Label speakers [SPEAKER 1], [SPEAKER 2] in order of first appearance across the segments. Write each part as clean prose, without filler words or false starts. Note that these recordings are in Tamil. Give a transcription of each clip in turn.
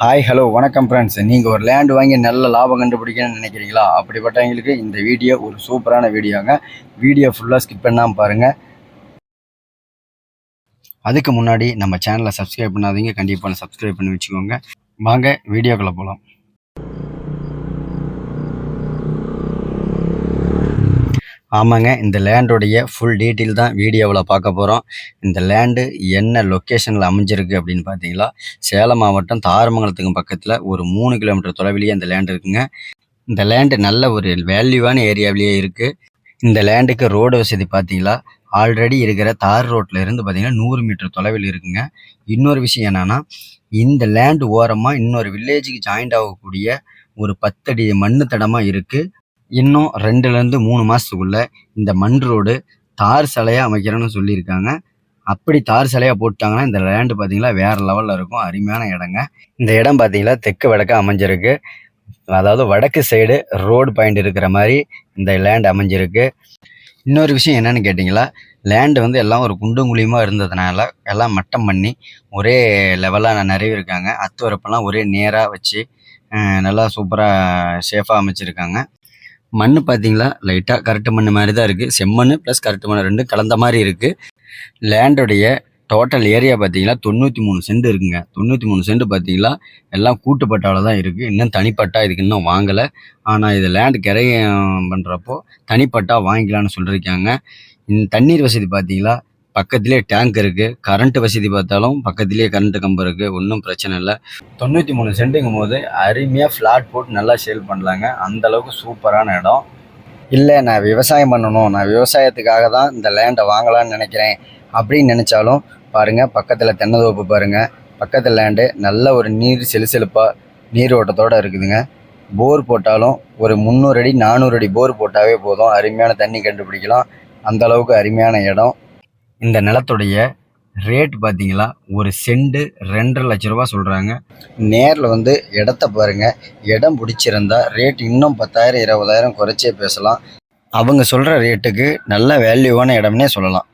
[SPEAKER 1] ஹாய் ஹலோ வணக்கம் ஃப்ரெண்ட்ஸ். நீங்கள் ஒரு லேண்ட் வாங்கி நல்ல லாபம் கண்டுபிடிக்கணும்னு நினைக்கிறீங்களா? அப்படிப்பட்டவங்களுக்கு இந்த வீடியோ ஒரு சூப்பரான வீடியோங்க. வீடியோ ஃபுல்லாக ஸ்கிப் பண்ணாமல் பாருங்கள். அதுக்கு முன்னாடி நம்ம சேனலை சப்ஸ்கிரைப் பண்ணாதீங்க, கண்டிப்பாக சப்ஸ்கிரைப் பண்ணி வச்சுக்கோங்க. வாங்க வீடியோக்குள்ளே போகலாம். ஆமாங்க, இந்த லேண்டோடைய ஃபுல் டீட்டெயில் தான் வீடியோவில் பார்க்க போகிறோம். இந்த லேண்டு என்ன லொக்கேஷனில் அமைஞ்சிருக்கு அப்படின்னு பார்த்தீங்களா, சேலம் மாவட்டம் தாரமங்கலத்துக்கு பக்கத்தில் ஒரு 3 கிலோமீட்டர் தொலைவிலேயே இந்த லேண்ட் இருக்குங்க. இந்த லேண்டு நல்ல ஒரு வேல்யூவான ஏரியாவிலேயே இருக்குது. இந்த லேண்டுக்கு ரோடு வசதி பார்த்தீங்களா, ஆல்ரெடி இருக்கிற தார் ரோட்டில் இருந்து பார்த்தீங்கன்னா 100 மீட்டர் தொலைவில் இருக்குங்க. இன்னொரு விஷயம் என்னென்னா, இந்த லேண்டு ஓரமாக இன்னொரு வில்லேஜுக்கு ஜாயிண்ட் ஆகக்கூடிய ஒரு 10 அடி மண்ணு தடமாக இருக்குது. இன்னும் 2லேருந்து 3 மாதத்துக்குள்ள இந்த மண் ரோடு தார் சாலையாக அமைக்கிறேன்னு சொல்லியிருக்காங்க. அப்படி தார் சாலையாக போட்டாங்கன்னா இந்த லேண்டு பார்த்தீங்களா வேறு லெவலில் இருக்கும். அருமையான இடங்க. இந்த இடம் பார்த்தீங்களா தெற்கு வடக்க அமைஞ்சிருக்கு. அதாவது வடக்கு சைடு ரோடு பாயிண்ட் இருக்கிற மாதிரி இந்த லேண்ட் அமைஞ்சிருக்கு. இன்னொரு விஷயம் என்னன்னு கேட்டிங்களா, லேண்டு வந்து எல்லாம் ஒரு குண்டும் குழியுமாக இருந்ததுனால எல்லாம் மட்டம் பண்ணி ஒரே லெவலாக நிறைய இருக்காங்க. அத்துவரப்பெல்லாம் ஒரே நேராக வச்சு நல்லா சூப்பராக சேஃபாக அமைச்சிருக்காங்க. மண் பார்த்தீங்களா லைட்டாக கரெக்டு மண் மாதிரி தான் இருக்குது. செம்மண் ப்ளஸ் கரெக்டு மண் ரெண்டும் கலந்த மாதிரி இருக்குது. லேண்டுடைய டோட்டல் ஏரியா பார்த்தீங்கன்னா 93 சென்ட் இருக்குங்க. 93 சென்ட் பார்த்தீங்களா எல்லாம் கூட்டுப்பட்டாவில் தான் இருக்குது. இன்னும் தனிப்பட்டா இதுக்கு இன்னும் வாங்கலை. ஆனால் இது லேண்டு கிரையம் பண்ணுறப்போ தனிப்பட்டா வாங்கிக்கலான்னு சொல்லியிருக்காங்க. தண்ணீர் வசதி பார்த்தீங்களா பக்கத்துலேயே டேங்க் இருக்குது. கரண்ட் வசதி பார்த்தாலும் பக்கத்துலேயே கரண்ட்டு கம்பம் இருக்குது. ஒன்றும் பிரச்சனை இல்லை. 93 சென்ட்டுங்கும் போது அருமையாக ஃப்ளாட் போட்டு நல்லா சேல் பண்ணலாங்க. அந்தளவுக்கு சூப்பரான இடம். இல்லை நான் விவசாயம் பண்ணணும், நான் விவசாயத்துக்காக தான் இந்த லேண்டை வாங்கலான்னு நினைக்கிறேன் அப்படின்னு நினச்சாலும் பாருங்கள், பக்கத்தில் தென்னந்தோப்பு பாருங்கள். பக்கத்தில் லேண்டு நல்ல ஒரு நீர் செலுசெலுப்பாக நீரோட்டத்தோடு இருக்குதுங்க. போர் போட்டாலும் ஒரு 300 அடி 400 அடி போர் போட்டாவே போதும், அருமையான தண்ணி கண்டுபிடிக்கலாம். அந்தளவுக்கு அருமையான இடம். இந்த நிலத்துடைய ரேட் பார்த்தீங்களா ஒரு சென்ட்டு 2.5 லட்ச ரூபா சொல்கிறாங்க. நேரில் வந்து இடத்த பாருங்கள். இடம் பிடிச்சிருந்தா ரேட் இன்னும் 10,000 20,000 குறைச்சே பேசலாம். அவங்க சொல்கிற ரேட்டுக்கு நல்ல வேல்யூவான இடம்னே சொல்லலாம்.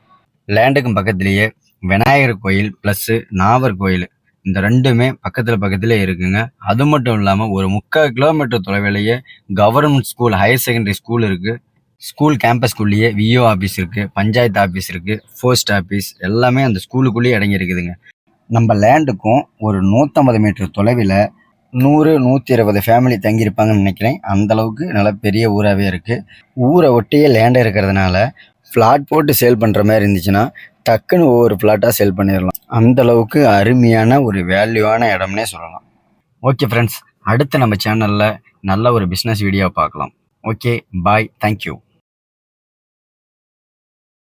[SPEAKER 1] லேண்டுக்கும் பக்கத்துலேயே விநாயகர் கோயில் ப்ளஸ்ஸு நாவர் கோயில் இந்த ரெண்டுமே பக்கத்தில் இருக்குங்க. அது மட்டும் இல்லாமல் ஒரு 3/4 கிலோமீட்டர் தொலைவிலேயே government school higher secondary school இருக்குது. ஸ்கூல் கேம்பஸ்குள்ளேயே விஓ ஆஃபீஸ் இருக்குது, பஞ்சாயத்து ஆஃபீஸ் இருக்குது, போஸ்ட் ஆஃபீஸ் எல்லாமே அந்த ஸ்கூலுக்குள்ளேயே அடங்கி இருக்குதுங்க. நம்ம லேண்டுக்கும் ஒரு 150 மீட்டர் தொலைவில் 100-120 ஃபேமிலி தங்கியிருப்பாங்கன்னு நினைக்கிறேன். அந்தளவுக்கு நல்ல பெரிய ஊராகவே இருக்குது. ஊரை ஒட்டியே லேண்டு இருக்கிறதுனால ஃப்ளாட் போட்டு சேல் பண்ணுற மாதிரி இருந்துச்சுன்னா டக்குன்னு ஒவ்வொரு ஃப்ளாட்டாக சேல் பண்ணிடலாம். அந்தளவுக்கு அருமையான ஒரு வேல்யூவான இடம்னே சொல்லலாம். ஓகே ஃப்ரெண்ட்ஸ், அடுத்து நம்ம சேனலில் நல்ல ஒரு பிஸ்னஸ் வீடியோ பார்க்கலாம். ஓகே, பாய், தேங்க்யூ.